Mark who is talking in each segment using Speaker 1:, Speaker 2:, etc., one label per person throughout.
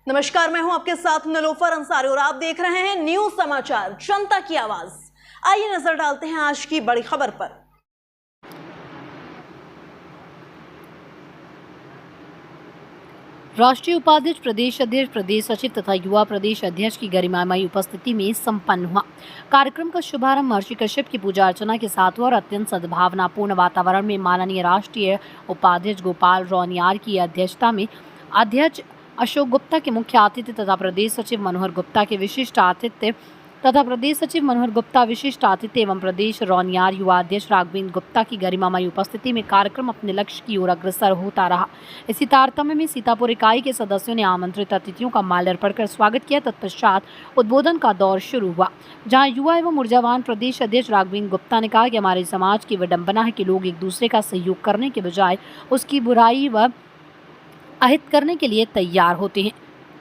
Speaker 1: नमस्कार, मैं हूं आपके साथ निलोफर अंसारी और आप देख रहे हैं न्यूज समाचार जनता की आवाज। आइए नजर डालते हैं आज की बड़ी खबर पर।
Speaker 2: राष्ट्रीय उपाध्यक्ष, प्रदेश अध्यक्ष, प्रदेश सचिव तथा युवा प्रदेश अध्यक्ष की गरिमामयी उपस्थिति में संपन्न हुआ। कार्यक्रम का शुभारंभ महर्षि कश्यप की पूजा अर्चना के साथ हुआ और अत्यंत सद्भावनापूर्ण वातावरण में माननीय राष्ट्रीय उपाध्यक्ष गोपाल रौनियार की अध्यक्षता में अध्यक्ष अशोक गुप्ता के मुख्य आतिथ्य तथा प्रदेश सचिव मनोहर गुप्ता विशिष्ट आतिथ्य एवं प्रदेश रौनियार युवा अध्यक्ष राघवेंद्र गुप्ता की गरिमामयी उपस्थिति में कार्यक्रम अपने लक्ष्य की ओर अग्रसर होता रहा। इसी तारतम्य में सीतापुर इकाई के सदस्यों ने आमंत्रित अतिथियों का माल्यार्पण कर स्वागत किया। तत्पश्चात उद्बोधन का दौर शुरू हुआ, जहां युवा एवं ऊर्जावान प्रदेश अध्यक्ष राघवेंद्र गुप्ता ने कहा कि हमारे समाज की विडंबना है कि लोग एक दूसरे का सहयोग करने के बजाय उसकी बुराई व अहित करने के लिए तैयार होते हैं।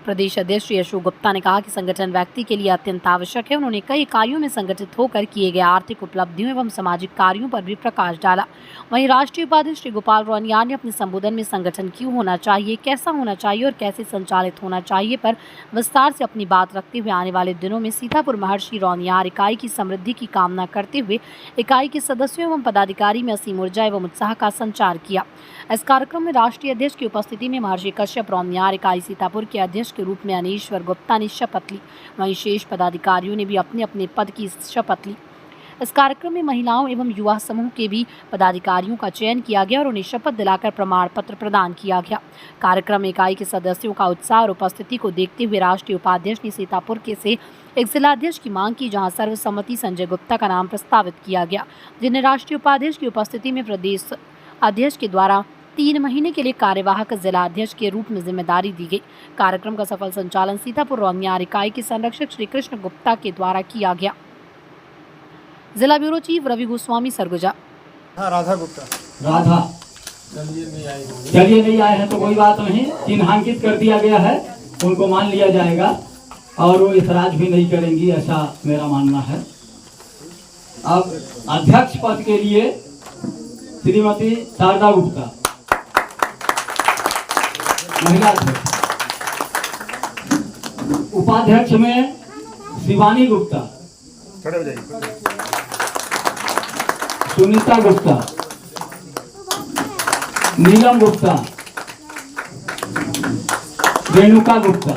Speaker 2: प्रदेश अध्यक्ष श्री अशोक गुप्ता ने कहा कि संगठन व्यक्ति के लिए अत्यंत आवश्यक है। उन्होंने कई इकाइयों में संगठित होकर किए गए आर्थिक उपलब्धियों एवं सामाजिक कार्यों पर भी प्रकाश डाला। वहीं राष्ट्रीय उपाध्यक्ष श्री गोपाल रौनियार ने अपने संबोधन में संगठन क्यों होना चाहिए, कैसा होना चाहिए और कैसे संचालित होना चाहिए पर विस्तार से अपनी बात रखते हुए आने वाले दिनों में सीतापुर महर्षि रौनियार इकाई की समृद्धि की कामना करते हुए इकाई के सदस्यों एवं पदाधिकारी में असीम ऊर्जा एवं उत्साह का संचार किया। इस कार्यक्रम में राष्ट्रीय अध्यक्ष की उपस्थिति में महर्षि कश्यप रौनियार इकाई सीतापुर के अध्यक्ष के रूप में अनीश्वर गुप्ता ने शपथ ली। वहीं शेष पदाधिकारियों ने भी अपने अपने पद की शपथ ली। इस कार्यक्रम में महिलाओं एवं युवा समूह के भी पदाधिकारियों का चयन किया गया और उन्हें शपथ दिलाकर प्रमाण पत्र प्रदान किया गया। कार्यक्रम में इकाई के सदस्यों का उत्साह और उपस्थिति को देखते हुए राष्ट्रीय उपाध्यक्ष ने सीतापुर के से एक जिलाध्यक्ष की मांग की, जहां सर्वसम्मति संजय गुप्ता का नाम प्रस्तावित किया गया, जिन्हें राष्ट्रीय उपाध्यक्ष की उपस्थिति में प्रदेश अध्यक्ष के द्वारा 3 महीने के लिए कार्यवाहक जिला अध्यक्ष के रूप में जिम्मेदारी दी गई। कार्यक्रम का सफल संचालन सीतापुर रौनियार इकाई के संरक्षक श्री कृष्ण गुप्ता के द्वारा किया गया। जिला ब्यूरो चीफ रवि गोस्वामी, सरगुजा।
Speaker 3: राधा गुप्ता।
Speaker 4: राधा चलिए नहीं आए हैं तो कोई बात नहीं, चिन्हांकित कर दिया गया है, उनको मान लिया जाएगा और वो इतराज भी नहीं करेंगी, ऐसा मेरा मानना है। अब अध्यक्ष पद के लिए श्रीमती शारदा गुप्ता, महिला अध्यक्ष। उपाध्यक्ष में शिवानी गुप्ता,
Speaker 3: खड़े हो जाइए।
Speaker 4: सुनीता गुप्ता, नीलम गुप्ता, रेणुका गुप्ता।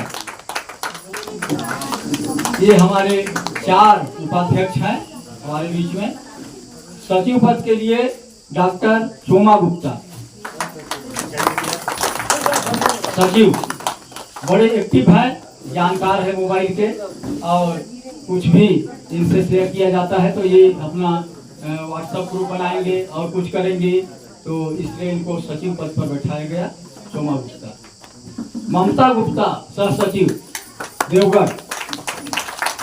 Speaker 4: ये हमारे 4 उपाध्यक्ष हैं हमारे बीच में। सचिव पद के लिए डॉक्टर सोमा गुप्ता, सचिव, बड़े एक्टिव है, जानकार है मोबाइल के और कुछ भी इनसे शेयर किया जाता है तो ये अपना व्हाट्सएप ग्रुप बनाएंगे और कुछ करेंगे, तो इसलिए इनको सचिव पद पर बैठाया गया। सोमा गुप्ता। ममता गुप्ता, सह सचिव, देवगढ़,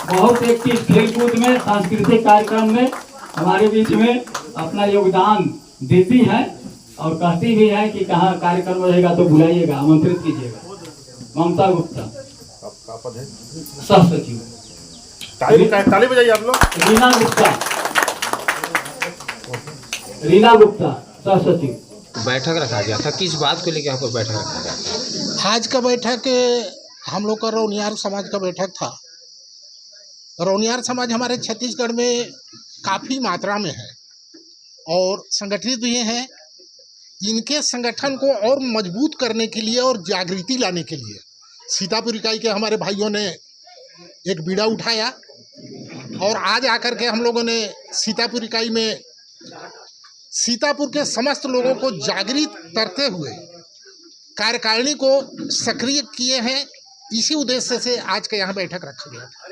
Speaker 4: बहुत एक्टिव, खेलकूद में, सांस्कृतिक कार्यक्रम में हमारे बीच में अपना योगदान देती है और कहती भी है कि कहाँ कार्यक्रम रहेगा तो बुलाइएगा, आमंत्रित कीजिएगा। ममता गुप्ता सह सचिव।
Speaker 3: ताली बजाइए आप लोग।
Speaker 4: रीना गुप्ता सह सचिव।
Speaker 5: बैठक रखा गया था, किस बात को लेकर यहाँ पर बैठक रखा गया था?
Speaker 6: आज का बैठक हम लोग का रौनियार समाज का बैठक था। रौनियार समाज हमारे छत्तीसगढ़ में काफ़ी मात्रा में है और संगठित भी हैं। इनके संगठन को और मजबूत करने के लिए और जागृति लाने के लिए सीतापुर इकाई के हमारे भाइयों ने एक बीड़ा उठाया और आज आकर के हम लोगों ने सीतापुर इकाई में सीतापुर के समस्त लोगों को जागृत करते हुए कार्यकारिणी को सक्रिय किए हैं। इसी उद्देश्य से आज के यहाँ बैठक रखा गया था।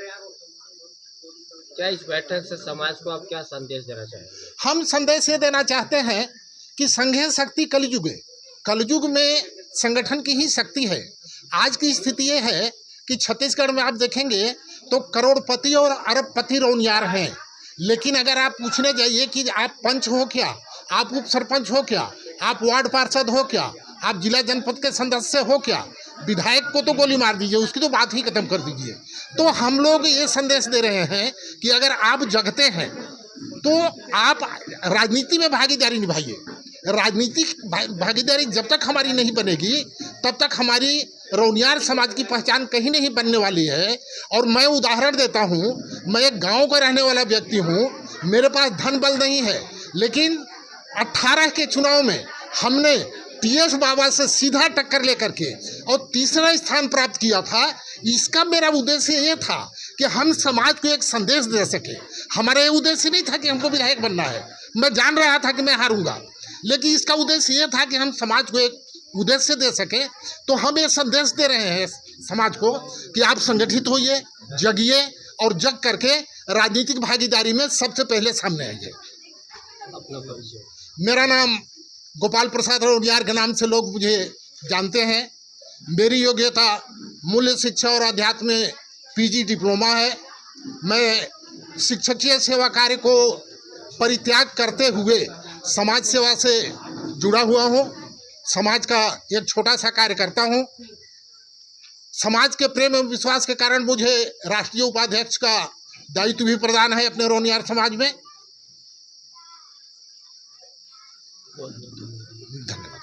Speaker 5: क्या इस बैठक से समाज को आप क्या संदेश देना चाहेंगे?
Speaker 6: हम संदेश ये देना चाहते हैं कि संघीय शक्ति कलयुग है, कलयुग में संगठन की ही शक्ति है। आज की स्थिति ये है कि छत्तीसगढ़ में आप देखेंगे तो करोड़पति और अरबपति रौनियार हैं, लेकिन अगर आप पूछने जाइए कि आप पंच हो क्या, आप उप सरपंच हो क्या, आप वार्ड पार्षद हो क्या, आप जिला जनपद के सदस्य हो क्या, विधायक को तो गोली मार दीजिए, उसकी तो बात ही खत्म कर दीजिए। तो हम लोग ये संदेश दे रहे हैं कि अगर आप जगते हैं तो आप राजनीति में भागीदारी निभाइए। राजनीतिक भागीदारी जब तक हमारी नहीं बनेगी तब तक हमारी रौनियार समाज की पहचान कहीं नहीं बनने वाली है। और मैं उदाहरण देता हूँ, मैं एक गांव का रहने वाला व्यक्ति हूँ, मेरे पास धन बल नहीं है, लेकिन 18 के चुनाव में हमने टीएस बाबा से सीधा टक्कर लेकर के और तीसरा स्थान प्राप्त किया था। इसका मेरा उद्देश्य ये था कि हम समाज को एक संदेश दे सके। हमारा ये उद्देश्य नहीं था कि हमको विधायक बनना है, मैं जान रहा था कि मैं हारूंगा, लेकिन इसका उद्देश्य ये था कि हम समाज को एक उद्देश्य दे सके। तो हम ये संदेश दे रहे हैं समाज को कि आप संगठित होइए, जगिए और जग करके राजनीतिक भागीदारी में सबसे पहले सामने आइए।
Speaker 5: अपना परिचय।
Speaker 6: मेरा नाम गोपाल प्रसाद रौनियार के नाम से लोग मुझे जानते हैं। मेरी योग्यता मूल्य शिक्षा और अध्यात्म में पीजी डिप्लोमा है। मैं शिक्षकीय सेवा कार्य को परित्याग करते हुए समाज सेवा से जुड़ा हुआ हूँ। समाज का एक छोटा सा कार्य करता हूँ। समाज के प्रेम एवं विश्वास के कारण मुझे राष्ट्रीय उपाध्यक्ष का दायित्व भी प्रदान है अपने रौनियार समाज में। धन्यवाद।